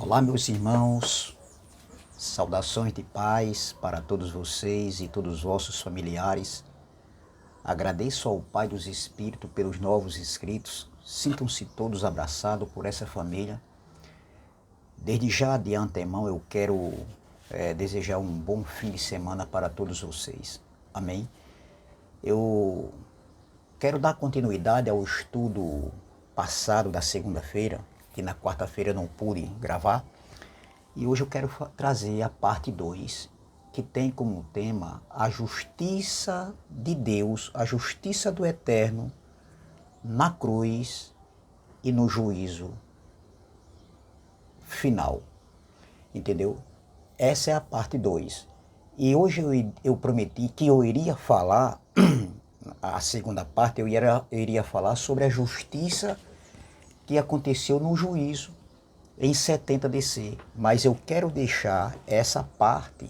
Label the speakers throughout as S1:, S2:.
S1: Olá, meus irmãos, saudações de paz para todos vocês e todos os vossos familiares. Agradeço ao Pai dos Espíritos pelos novos inscritos. Sintam-se todos abraçados por essa família. Desde já, de antemão, eu quero desejar um bom fim de semana para todos vocês. Amém? Eu quero dar continuidade ao estudo passado da segunda-feira, que na quarta-feira não pude gravar. E hoje eu quero trazer a parte 2, que tem como tema a justiça de Deus, a justiça do Eterno na cruz e no juízo final. Entendeu? Essa é a parte 2. E hoje eu prometi que eu iria falar, a segunda parte, eu iria falar sobre a justiça que aconteceu no juízo em 70 DC, mas eu quero deixar essa parte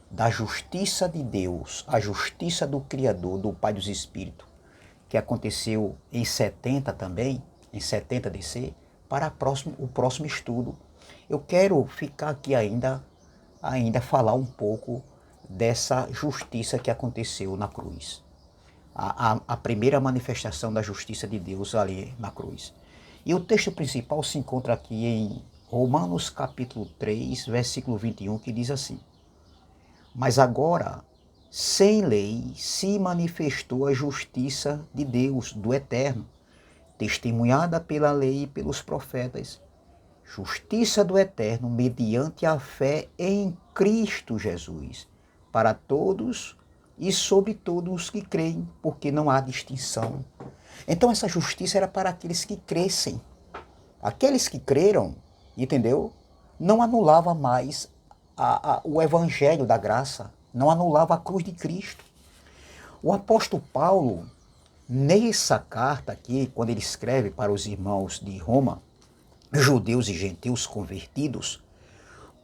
S1: da justiça de Deus, a justiça do Criador, do Pai dos Espíritos, que aconteceu em 70 também, em 70 DC, para o próximo estudo. Eu quero ficar aqui ainda falar um pouco dessa justiça que aconteceu na cruz. A primeira manifestação da justiça de Deus ali na cruz. E o texto principal se encontra aqui em Romanos capítulo 3, versículo 21, que diz assim: Mas agora, sem lei, se manifestou a justiça de Deus, do Eterno, testemunhada pela lei e pelos profetas, justiça do Eterno mediante a fé em Cristo Jesus, para todos e sobre todos os que creem, porque não há distinção. Então essa justiça era para aqueles que crescem. Aqueles que creram, entendeu? Não anulava mais o evangelho da graça, não anulava a cruz de Cristo. O apóstolo Paulo, nessa carta aqui, quando ele escreve para os irmãos de Roma, judeus e gentios convertidos,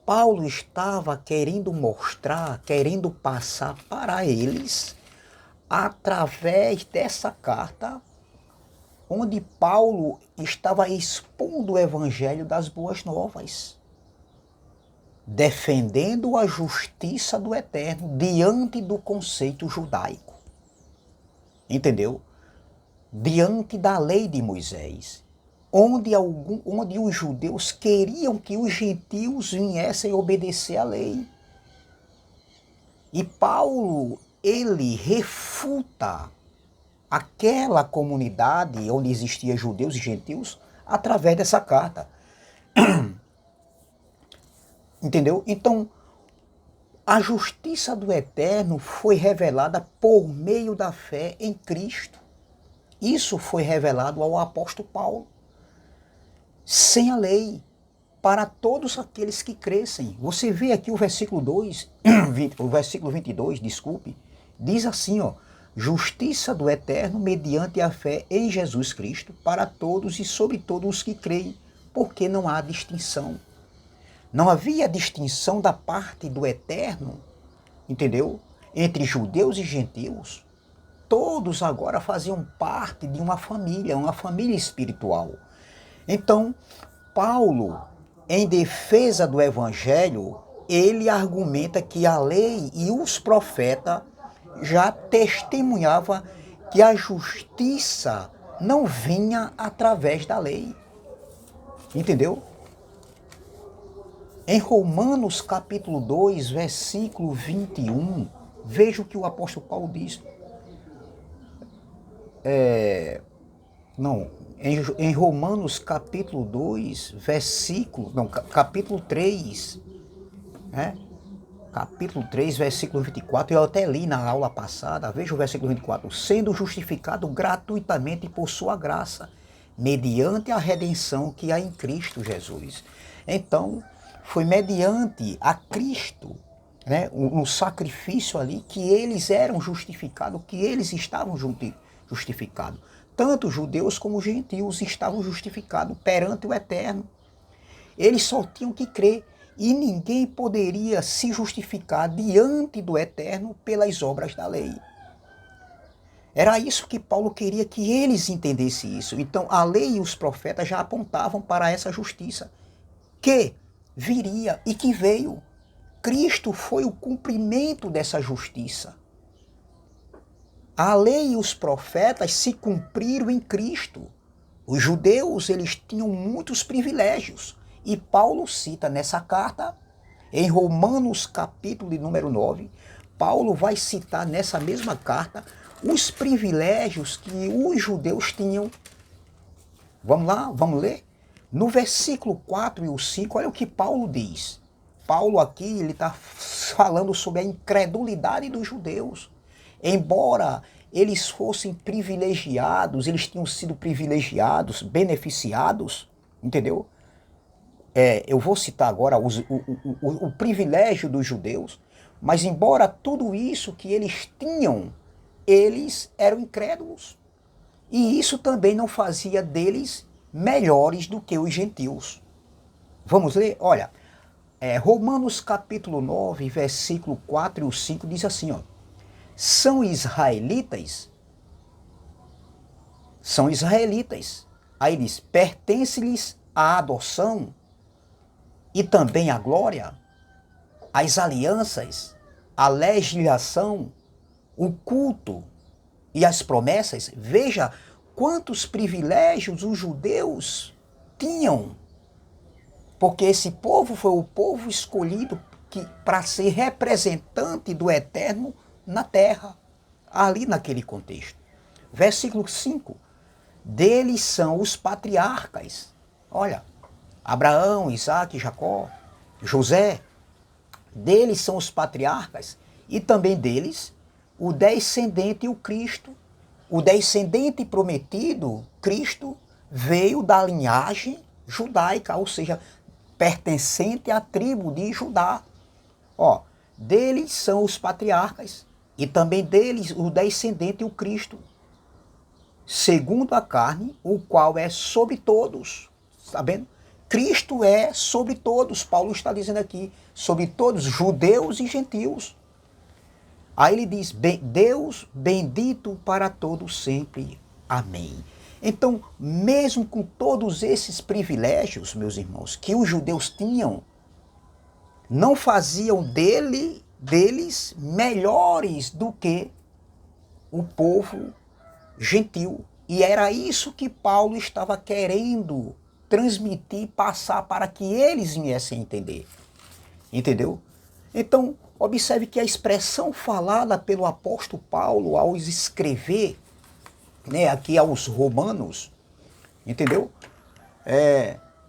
S1: Paulo estava querendo mostrar, querendo passar para eles, através dessa carta, onde Paulo estava expondo o evangelho das boas novas, defendendo a justiça do Eterno diante do conceito judaico. Entendeu? Diante da lei de Moisés, onde os judeus queriam que os gentios viessem obedecer à lei. E Paulo, ele refuta aquela comunidade onde existiam judeus e gentios através dessa carta. Entendeu? Então, a justiça do Eterno foi revelada por meio da fé em Cristo. Isso foi revelado ao apóstolo Paulo. Sem a lei, para todos aqueles que crescem. Você vê aqui o versículo 2, o versículo 22, desculpe, diz assim, ó: justiça do Eterno mediante a fé em Jesus Cristo para todos e sobre todos os que creem, porque não há distinção. Não havia distinção da parte do Eterno, entendeu? Entre judeus e gentios. Todos agora faziam parte de uma família espiritual. Então, Paulo, em defesa do Evangelho, ele argumenta que a lei e os profetas já testemunhava que a justiça não vinha através da lei. Entendeu? Em Romanos capítulo 2, versículo 21, veja o que o apóstolo Paulo diz. Em Romanos capítulo 2, capítulo 3, né? Capítulo 3, versículo 24, eu até li na aula passada, veja o versículo 24, sendo justificado gratuitamente por sua graça, mediante a redenção que há em Cristo Jesus. Então, foi mediante a Cristo, né, um sacrifício ali, que eles eram justificados, que eles estavam justificados. Tanto judeus como gentios estavam justificados perante o Eterno. Eles só tinham que crer. E ninguém poderia se justificar diante do Eterno pelas obras da lei. Era isso que Paulo queria que eles entendessem isso. Então a lei e os profetas já apontavam para essa justiça, que viria e que veio. Cristo foi o cumprimento dessa justiça. A lei e os profetas se cumpriram em Cristo. Os judeus, eles tinham muitos privilégios. E Paulo cita nessa carta, em Romanos capítulo de número 9, Paulo vai citar nessa mesma carta os privilégios que os judeus tinham. Vamos lá, vamos ler? No versículo 4 e o 5, olha o que Paulo diz. Paulo aqui, ele está falando sobre a incredulidade dos judeus. Embora eles fossem privilegiados, eles tinham sido privilegiados, beneficiados, entendeu? Eu vou citar agora o privilégio dos judeus, mas embora tudo isso que eles tinham, eles eram incrédulos. E isso também não fazia deles melhores do que os gentios. Vamos ler? Olha, Romanos capítulo 9, versículo 4 e o 5 diz assim, ó. São israelitas. Aí diz, pertence-lhes a adoção e também a glória, as alianças, a legislação, o culto e as promessas. Veja quantos privilégios os judeus tinham, porque esse povo foi o povo escolhido para ser representante do Eterno na terra, ali naquele contexto. Versículo 5, deles são os patriarcas. Olha, Abraão, Isaque, Jacó, José, deles são os patriarcas e também deles o descendente e o Cristo. O descendente prometido, Cristo, veio da linhagem judaica, ou seja, pertencente à tribo de Judá. Ó, deles são os patriarcas e também deles o descendente e o Cristo, segundo a carne, o qual é sobre todos. Está vendo? Cristo é sobre todos, Paulo está dizendo aqui, sobre todos, judeus e gentios. Aí ele diz, Deus bendito para todos sempre. Amém. Então, mesmo com todos esses privilégios, meus irmãos, que os judeus tinham, não faziam deles melhores do que o povo gentil. E era isso que Paulo estava querendo transmitir, passar para que eles viessem a entender. Entendeu? Então, observe que a expressão falada pelo apóstolo Paulo ao escrever, né, aqui aos romanos, entendeu?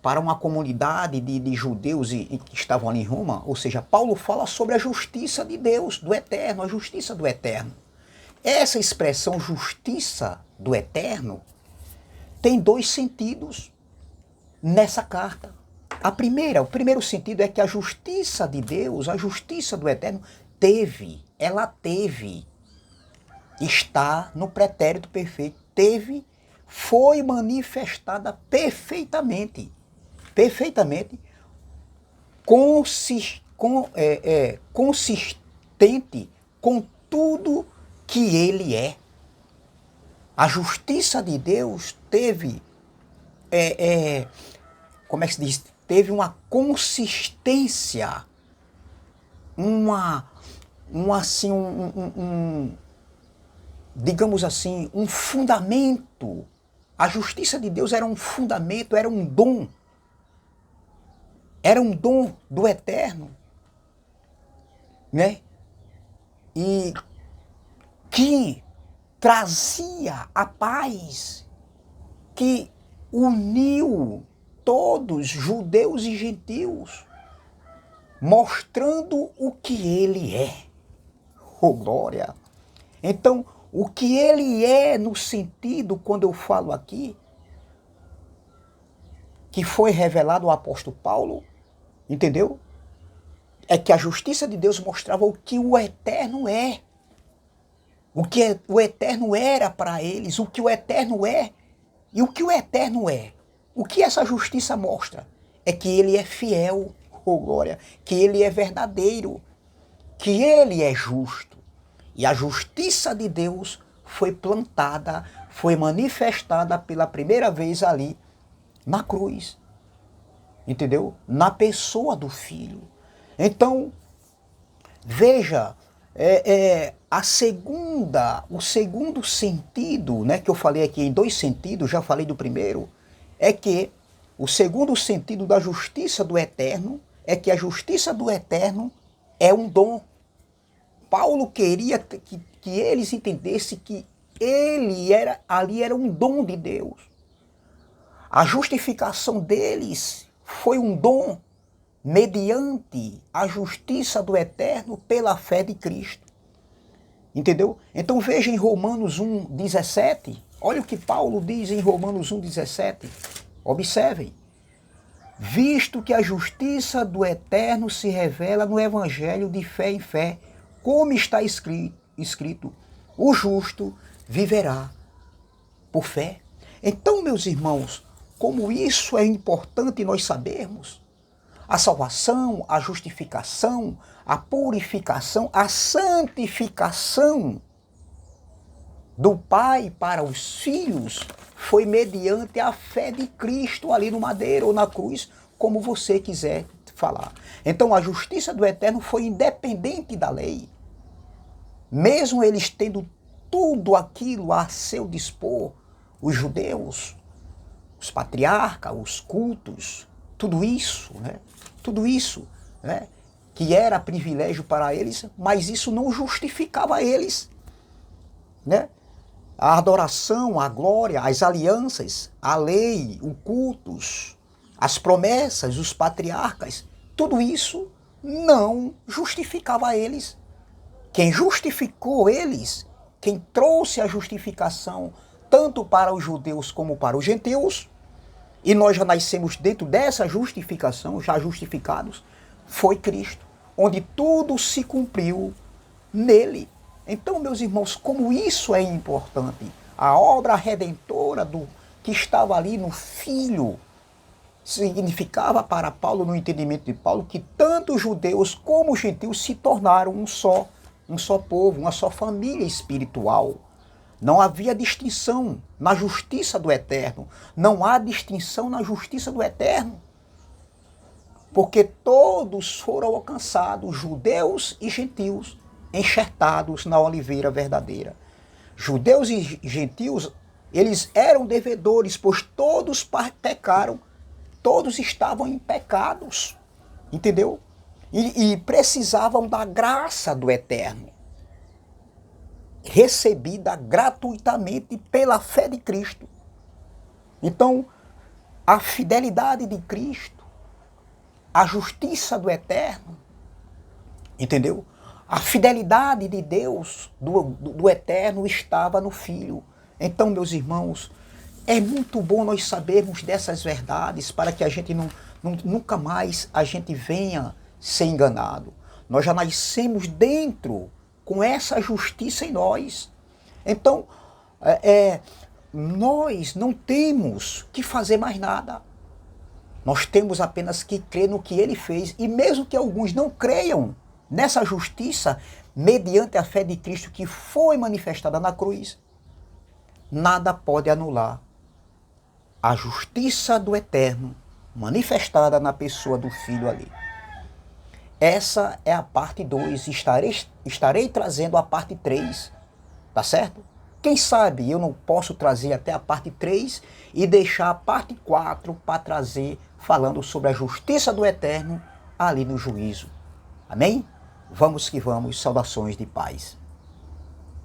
S1: Para uma comunidade de judeus que estavam ali em Roma, ou seja, Paulo fala sobre a justiça de Deus, do Eterno, a justiça do Eterno. Essa expressão justiça do Eterno tem dois sentidos nessa carta. O primeiro sentido é que a justiça de Deus, a justiça do Eterno, está no pretérito perfeito, foi manifestada perfeitamente, consistente com tudo que ele é. A justiça de Deus como é que se diz? Teve uma consistência, digamos assim, um fundamento. A justiça de Deus era um fundamento, era um dom do Eterno, né? E que trazia a paz, que uniu todos, judeus e gentios, mostrando o que ele é. Oh, glória! Então, o que ele é no sentido, quando eu falo aqui, que foi revelado ao apóstolo Paulo, entendeu? É que a justiça de Deus mostrava o que o Eterno é. O que o Eterno era para eles, o que o Eterno é. E o que o Eterno é? O que essa justiça mostra? É que ele é fiel, oh glória, que ele é verdadeiro, que ele é justo. E a justiça de Deus foi plantada, foi manifestada pela primeira vez ali na cruz. entendeu? Na pessoa do Filho. Então, veja, o segundo sentido, né, que eu falei aqui em dois sentidos, já falei do primeiro, é que o segundo sentido da justiça do Eterno é que a justiça do Eterno é um dom. Paulo queria que eles entendessem que ali era um dom de Deus. A justificação deles foi um dom mediante a justiça do Eterno pela fé de Cristo. Entendeu? Então veja em Romanos 1,17, olha o que Paulo diz em Romanos 1,17. Observem. Visto que a justiça do Eterno se revela no Evangelho de fé em fé, como está escrito, o justo viverá por fé. Então, meus irmãos, como isso é importante nós sabermos, a salvação, a justificação, a purificação, a santificação do Pai para os filhos foi mediante a fé de Cristo ali no madeiro ou na cruz, como você quiser falar. Então a justiça do Eterno foi independente da lei. Mesmo eles tendo tudo aquilo a seu dispor, os judeus, os patriarcas, os cultos, tudo isso, né, que era privilégio para eles, mas isso não justificava eles, né? A adoração, a glória, as alianças, a lei, os cultos, as promessas, os patriarcas, tudo isso não justificava eles. Quem justificou eles, quem trouxe a justificação tanto para os judeus como para os gentios, e nós já nascemos dentro dessa justificação, já justificados, foi Cristo, onde tudo se cumpriu nele. Então, meus irmãos, como isso é importante, a obra redentora que estava ali no Filho, significava para Paulo, no entendimento de Paulo, que tanto os judeus como os gentios se tornaram um só povo, uma só família espiritual. Não havia distinção na justiça do Eterno. Não há distinção na justiça do Eterno. Porque todos foram alcançados, judeus e gentios, enxertados na oliveira verdadeira. Judeus e gentios, eles eram devedores, pois todos pecaram, todos estavam em pecados, entendeu? E precisavam da graça do Eterno, recebida gratuitamente pela fé de Cristo. Então, a fidelidade de Cristo, a justiça do Eterno, entendeu? A fidelidade de Deus, do Eterno, estava no Filho. Então, meus irmãos, é muito bom nós sabermos dessas verdades para que a gente nunca mais a gente venha ser enganado. Nós já nascemos dentro com essa justiça em nós. Então, nós não temos que fazer mais nada. Nós temos apenas que crer no que ele fez. E mesmo que alguns não creiam nessa justiça, mediante a fé de Cristo que foi manifestada na cruz, nada pode anular a justiça do Eterno manifestada na pessoa do Filho ali. Essa é a parte 2. Estarei trazendo a parte 3. Tá certo? Quem sabe eu não posso trazer até a parte 3 e deixar a parte 4 para trazer falando sobre a justiça do Eterno ali no juízo. Amém? Vamos que vamos. Saudações de paz.